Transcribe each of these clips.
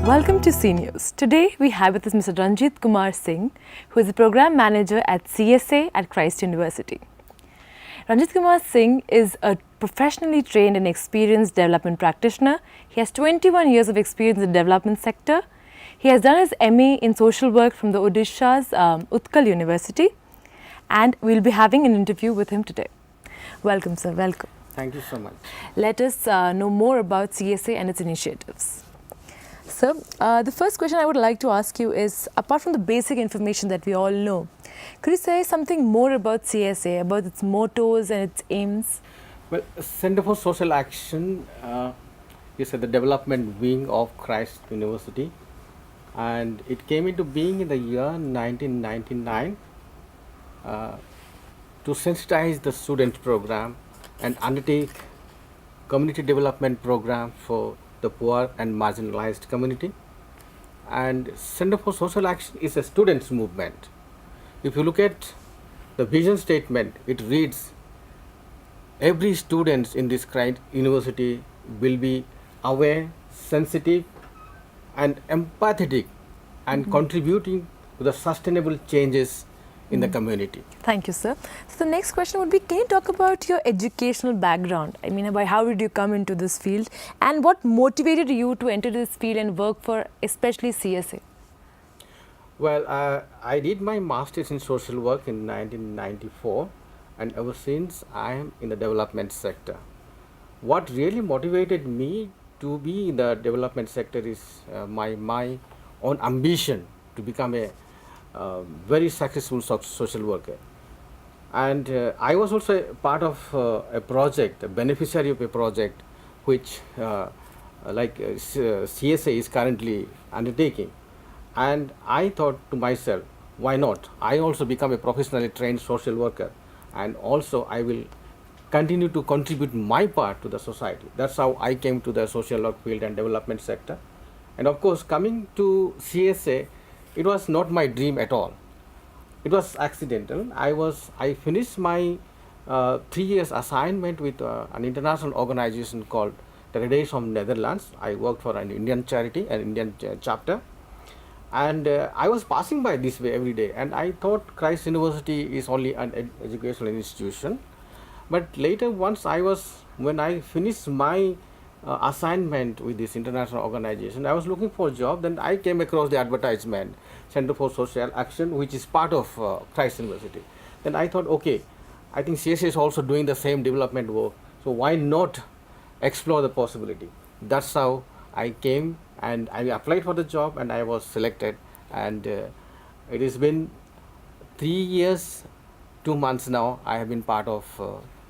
Welcome to CNews. Today we have with us Mr. Ranjit Kumar Singh, who is the Program Manager at CSA at Christ University. Ranjit Kumar Singh is a professionally trained and experienced development practitioner. He has 21 years of experience in the development sector. He has done his MA in social work from the Odisha's Utkal University, and we'll be having an interview with him today. Welcome, sir. Welcome. Thank you so much. Let us know more about CSA and its initiatives. Sir, the first question I would like to ask you is, apart from the basic information that we all know, could you say something more about CSA, about its mottos and its aims? Well, Center for Social Action is the development wing of Christ University, and it came into being in the year 1999 to sensitize the student program and undertake community development program for the poor and marginalized community. And Center for Social Action is a students' movement. If you look at the vision statement, it reads, every student in this university will be aware, sensitive and empathetic and contributing to the sustainable changes in the community. Thank you, sir. So the next question would be, can you talk about your educational background? I mean, how did you come into this field and what motivated you to enter this field and work for especially CSA? Well, I did my master's in social work in 1994, and ever since I am in the development sector. What really motivated me to be in the development sector is my own ambition to become a very successful social worker. And I was also a part of a project, a beneficiary of a project which CSA is currently undertaking. And I thought to myself, why not? I also become a professionally trained social worker, and also I will continue to contribute my part to the society. That's how I came to the social work field and development sector. And of course, coming to CSA, it was not my dream at all. It was accidental. I finished my 3 years assignment with an international organization called the Red Days from Netherlands. I worked for an Indian charity, an Indian chapter. And I was passing by this way every day, and I thought Christ University is only an educational institution. But later, when I finished my assignment with this international organization, I was looking for a job. Then I came across the advertisement, Center for Social Action, which is part of Christ University. Then I thought, okay, I think CSA is also doing the same development work, so why not explore the possibility? That's how I came and I applied for the job, and I was selected. And it has been 3 years, 2 months now. I have been part of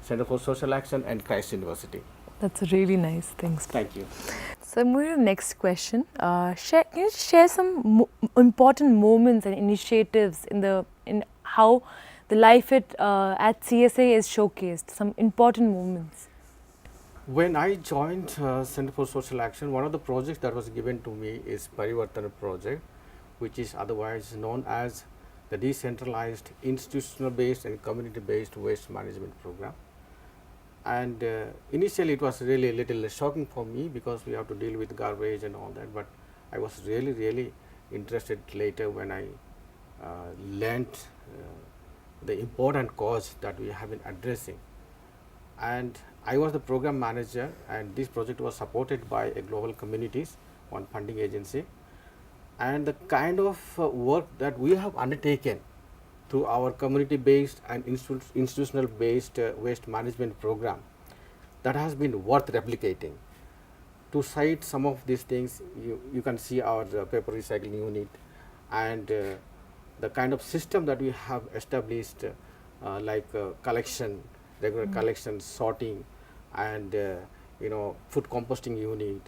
Center for Social Action and Christ University. That's a really nice thing. Thank you. So moving to the next question, can you share some important moments and initiatives in how the life at CSA is showcased? Some important moments. When I joined Center for Social Action, one of the projects that was given to me is Parivartana project, which is otherwise known as the decentralized institutional based and community based waste management program. And initially it was really a little shocking for me because we have to deal with garbage and all that, but I was really interested later when I learned the important cause that we have been addressing. And I was the program manager, and this project was supported by a global communities, one funding agency. And the kind of work that we have undertaken through our community based and institutional based waste management program, that has been worth replicating. To cite some of these things, you can see our paper recycling unit and the kind of system that we have established, like collection, regular collection, sorting, and food composting unit,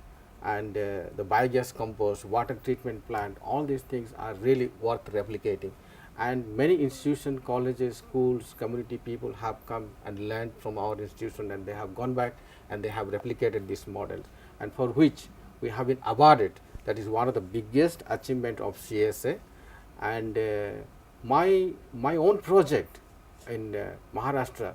and the biogas compost, water treatment plant. All these things are really worth replicating. And many institutions, colleges, schools, community people have come and learned from our institution, and they have gone back and they have replicated these models, and for which we have been awarded. That is one of the biggest achievement of CSA. And my own project in Maharashtra,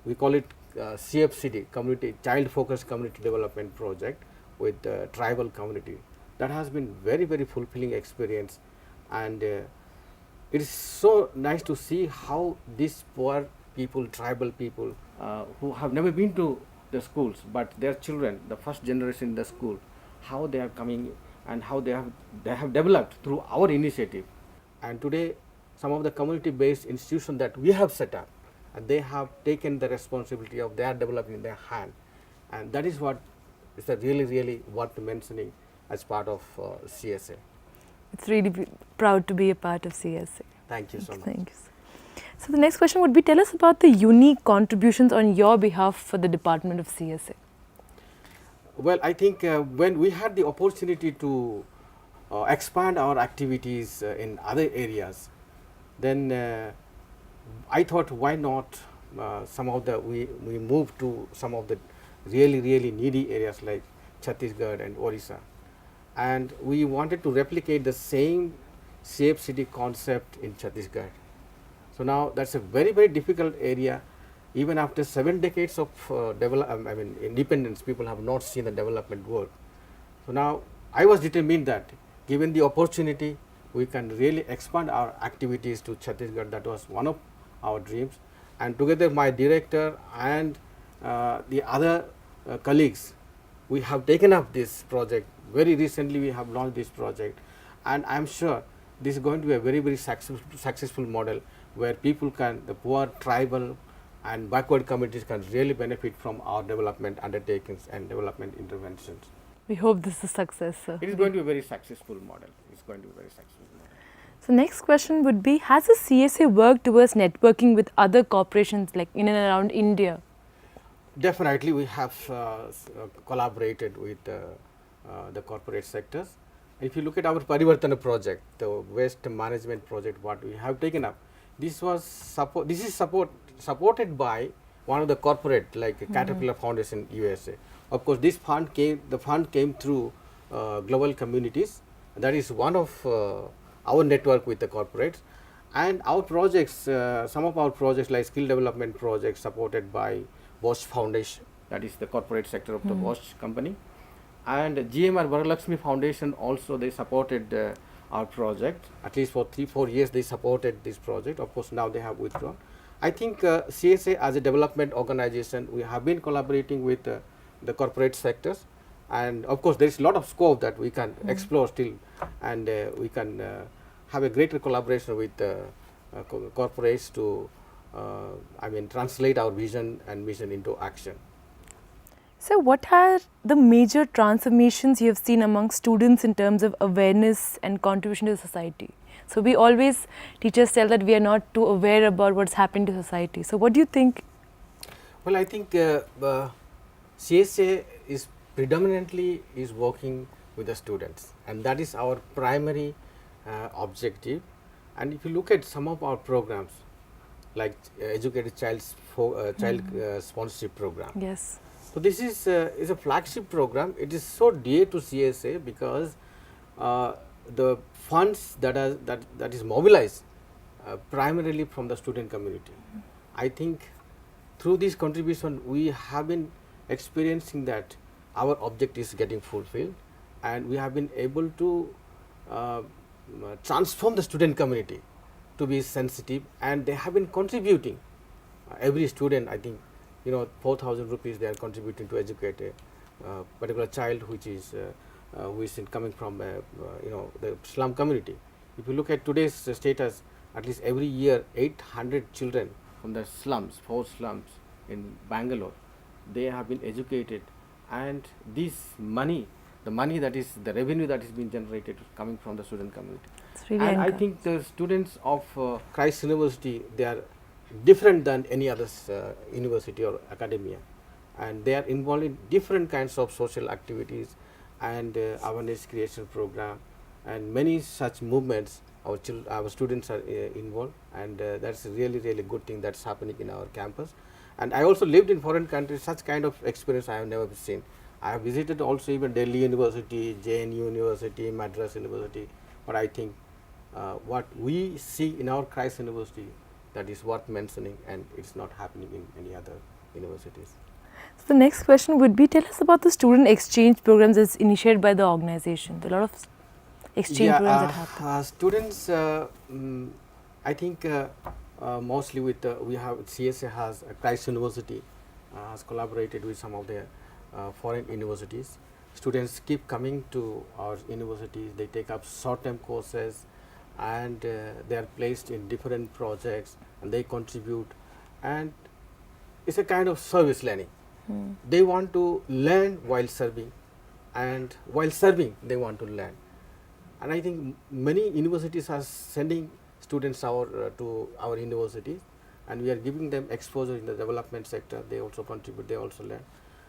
we call it CFCD, Community Child Focused Community Development Project, with tribal community. that has been very fulfilling experience, and it is so nice to see how these poor people, tribal people, who have never been to the schools, but their children, the first generation in the school, how they are coming and how they have developed through our initiative. And today, some of the community-based institutions that we have set up, and they have taken the responsibility of their development in their hand, and that is what is a really worth mentioning as part of CSA. It's really proud to be a part of CSA. Thank you so much. Thank you. So the next question would be, tell us about the unique contributions on your behalf for the department of CSA. Well, I think when we had the opportunity to expand our activities in other areas, then I thought, why not we moved to some of the really needy areas like Chhattisgarh and Orissa, and we wanted to replicate the same safe city concept in Chhattisgarh. So now that's a very difficult area. Even after 7 decades of independence, people have not seen the development work. So now I was determined that given the opportunity, we can really expand our activities to Chhattisgarh. That was one of our dreams, and together my director and the other colleagues, we have taken up this project. Very recently we have launched this project, and I am sure this is going to be a very successful model where people can, the poor, tribal and backward communities can really benefit from our development undertakings and development interventions. We hope this is a success, sir. It is going to be a very successful model. It's going to be a very successful model. So next question would be, has the CSA worked towards networking with other corporations like in and around India? Definitely, we have collaborated with the corporate sectors. If you look at our Parivartana project, the waste management project, what we have taken up, this is supported by one of the corporate like Caterpillar Foundation USA. Of course, the fund came through Global Communities. That is one of our network with the corporates, and our projects, some of our projects like skill development projects supported by Bosch Foundation, that is the corporate sector of the Bosch company, and GMR Varalakshmi Foundation also, they supported our project. At least for 3-4 years they supported this project. Of course, now they have withdrawn. I think CSA as a development organization, we have been collaborating with the corporate sectors, and of course there is a lot of scope that we can explore still, and we can have a greater collaboration with corporates to translate our vision and mission into action. So what are the major transformations you have seen among students in terms of awareness and contribution to society? So we always, teachers tell that we are not too aware about what's happening to society. So what do you think? Well, I think CSA is predominantly working with the students, and that is our primary objective. And if you look at some of our programs, like Educated Child Sponsorship Program. Yes. So this is a flagship program. It is so dear to CSA because the funds that is mobilized primarily from the student community. I think through this contribution we have been experiencing that our object is getting fulfilled, and we have been able to transform the student community to be sensitive, and they have been contributing. Every student, I think, 4,000 rupees they are contributing to educate a particular child which is coming from the slum community. If you look at today's status, at least every year 800 children from the slums, 4 slums in Bangalore, they have been educated, and this money, the revenue that is being generated is coming from the student community. Really, and I think the students of Christ University, they are different than any other university or academia, and they are involved in different kinds of social activities and awareness creation program, and many such movements. Our students are involved, and that's a really good thing that's happening in our campus. And I also lived in foreign countries. Such kind of experience I have never seen. I have visited also even Delhi University, JNU University, Madras University, but I think what we see in our Christ University, that is worth mentioning, and it's not happening in any other universities. So the next question would be, tell us about the student exchange programs that's initiated by the organization. There are a lot of exchange programs that happen. Students, I think mostly with we have CSA has Christ University has collaborated with some of the foreign universities. Students keep coming to our universities. They take up short-term courses, and they are placed in different projects, and they contribute, and it's a kind of service learning. They want to learn while serving, and while serving they want to learn. And I think many universities are sending students to our universities, and we are giving them exposure in the development sector. They also contribute, they also learn.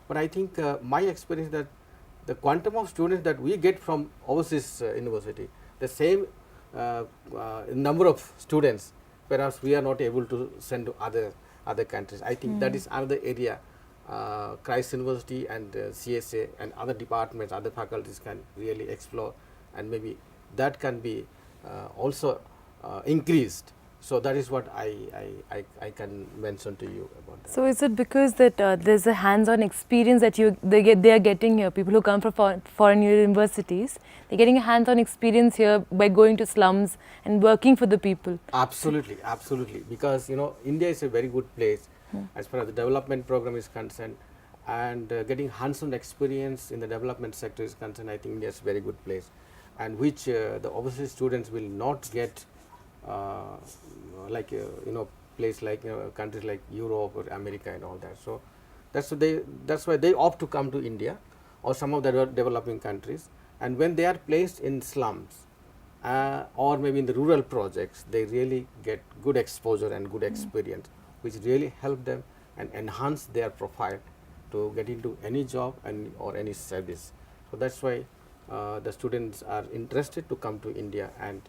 But I think my experience that the quantum of students that we get from overseas university, the same number of students, perhaps we are not able to send to other countries. I think that is another area Christ University and CSA and other departments, other faculties can really explore, and maybe that can be also increased. So that is what I can mention to you about that. So is it because that there's a hands-on experience that they are getting here? People who come from foreign universities, they're getting a hands-on experience here by going to slums and working for the people. Absolutely, absolutely. Because India is a very good place as far as the development program is concerned, and getting hands-on experience in the development sector is concerned. I think India is a very good place, and which the overseas students will not get. Like place like countries like Europe or America and all that. So that's why they opt to come to India or some of the developing countries. And when they are placed in slums or maybe in the rural projects, they really get good exposure and good experience, which really help them and enhance their profile to get into any job or any service. So that's why the students are interested to come to India and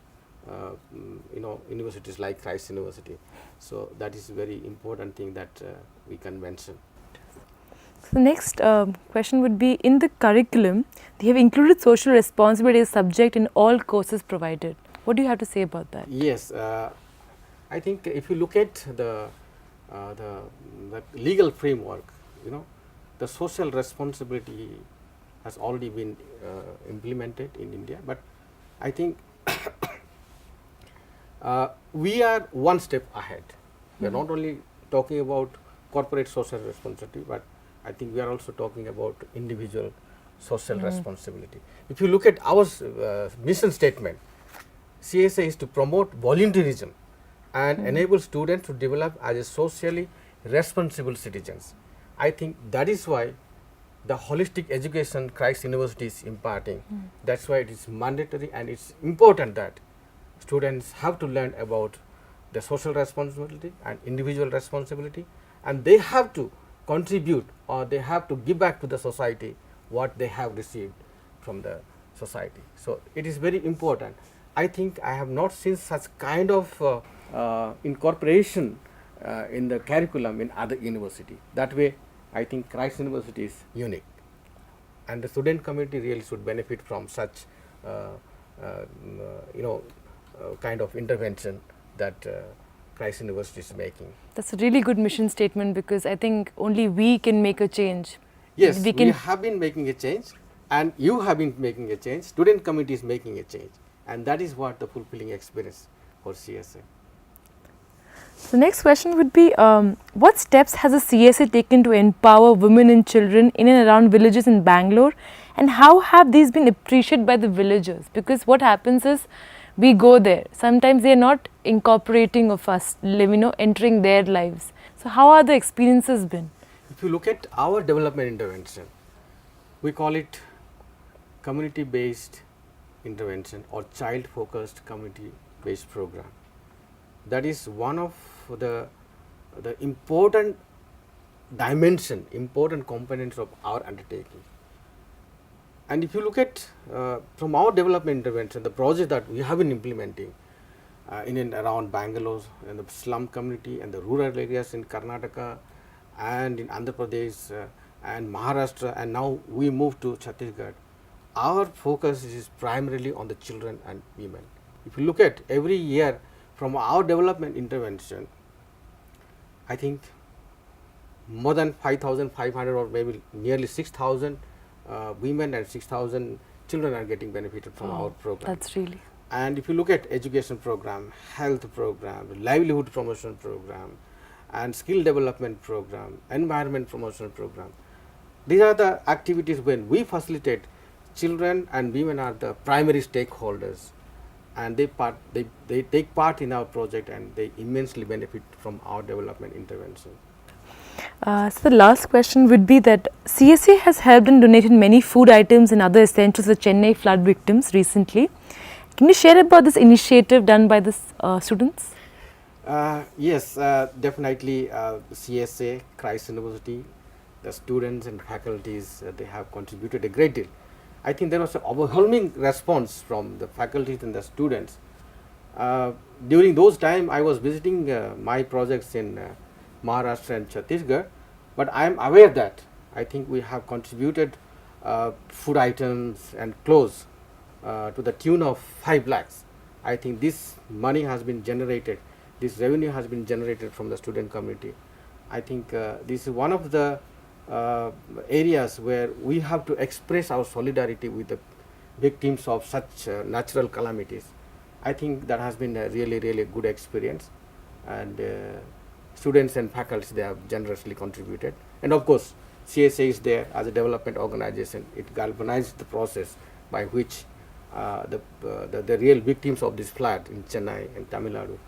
universities like Christ University. So that is a very important thing that we can mention. So the next question would be, in the curriculum, they have included social responsibility as a subject in all courses provided. What do you have to say about that? Yes, I think if you look at the legal framework, the social responsibility has already been implemented in India, but I think we are one step ahead. We are not only talking about corporate social responsibility, but I think we are also talking about individual social responsibility. If you look at our mission statement, CSA is to promote volunteerism and enable students to develop as a socially responsible citizens. I think that is why the holistic education Christ University is imparting. That's why it is mandatory, and it's important that students have to learn about the social responsibility and individual responsibility, and they have to contribute or they have to give back to the society what they have received from the society. So it is very important. I think I have not seen such kind of incorporation in the curriculum in other university. That way I think Christ University is unique, and the student community really should benefit from such kind of intervention that Christ University is making. That's a really good mission statement, because I think only we can make a change. Yes, we have been making a change, and you have been making a change. Student community is making a change, and that is what the fulfilling experience for CSA. The next question would be, what steps has the CSA taken to empower women and children in and around villages in Bangalore, and how have these been appreciated by the villagers? Because what happens is, we go there, sometimes they are not incorporating of us, entering their lives. So how are the experiences been? If you look at our development intervention, we call it community based intervention or child focused community based program. That is one of the important dimension, important components of our undertaking. And if you look at from our development intervention, the project that we have been implementing in and around Bangalore and the slum community and the rural areas in Karnataka and in Andhra Pradesh and Maharashtra, and now we move to Chhattisgarh, our focus is primarily on the children and women. If you look at every year from our development intervention, I think more than 5,500 or maybe nearly 6,000 women and 6,000 children are getting benefited from our program. That's really. And if you look at education program, health program, livelihood promotion program, and skill development program, environment promotion program, these are the activities when we facilitate. Children and women are the primary stakeholders, and they take part in our project, and they immensely benefit from our development intervention. So the last question would be that CSA has helped and donated many food items and other essentials to Chennai flood victims recently. Can you share about this initiative done by the students? Yes, definitely. CSA, Christ University, the students and faculties, they have contributed a great deal. I think there was an overwhelming response from the faculties and the students. During those time, I was visiting my projects in Maharashtra and Chhattisgarh, but I am aware that I think we have contributed food items and clothes to the tune of 5 lakhs. I think this money has been generated, this revenue has been generated from the student community. I think this is one of the areas where we have to express our solidarity with the victims of such natural calamities. I think that has been a really good experience, and students and faculty, they have generously contributed. And of course, CSA is there as a development organization. It galvanized the process by which the real victims of this flood in Chennai and Tamil Nadu,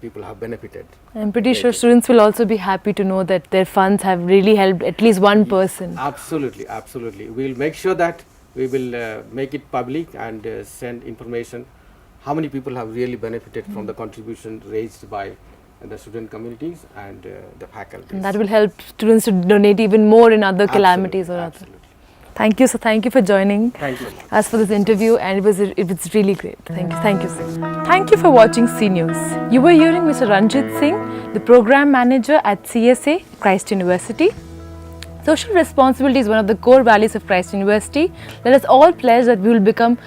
people have benefited. I'm pretty sure students will also be happy to know that their funds have really helped at least one person. Absolutely, absolutely. We will make sure that we will make it public and send information how many people have really benefited from the contribution raised by the student communities and the faculty. And that will help students to donate even more in other calamities or other. Absolutely. Thank you, sir. Thank you for joining Thank you. us for this interview, and it was really great. Thank you, sir. Thank you for watching C News. You were hearing Mr. Ranjit Singh, the program manager at CSA, Christ University. Social responsibility is one of the core values of Christ University. Let us all pledge that we will become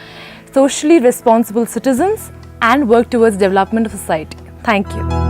socially responsible citizens and work towards development of society. Thank you.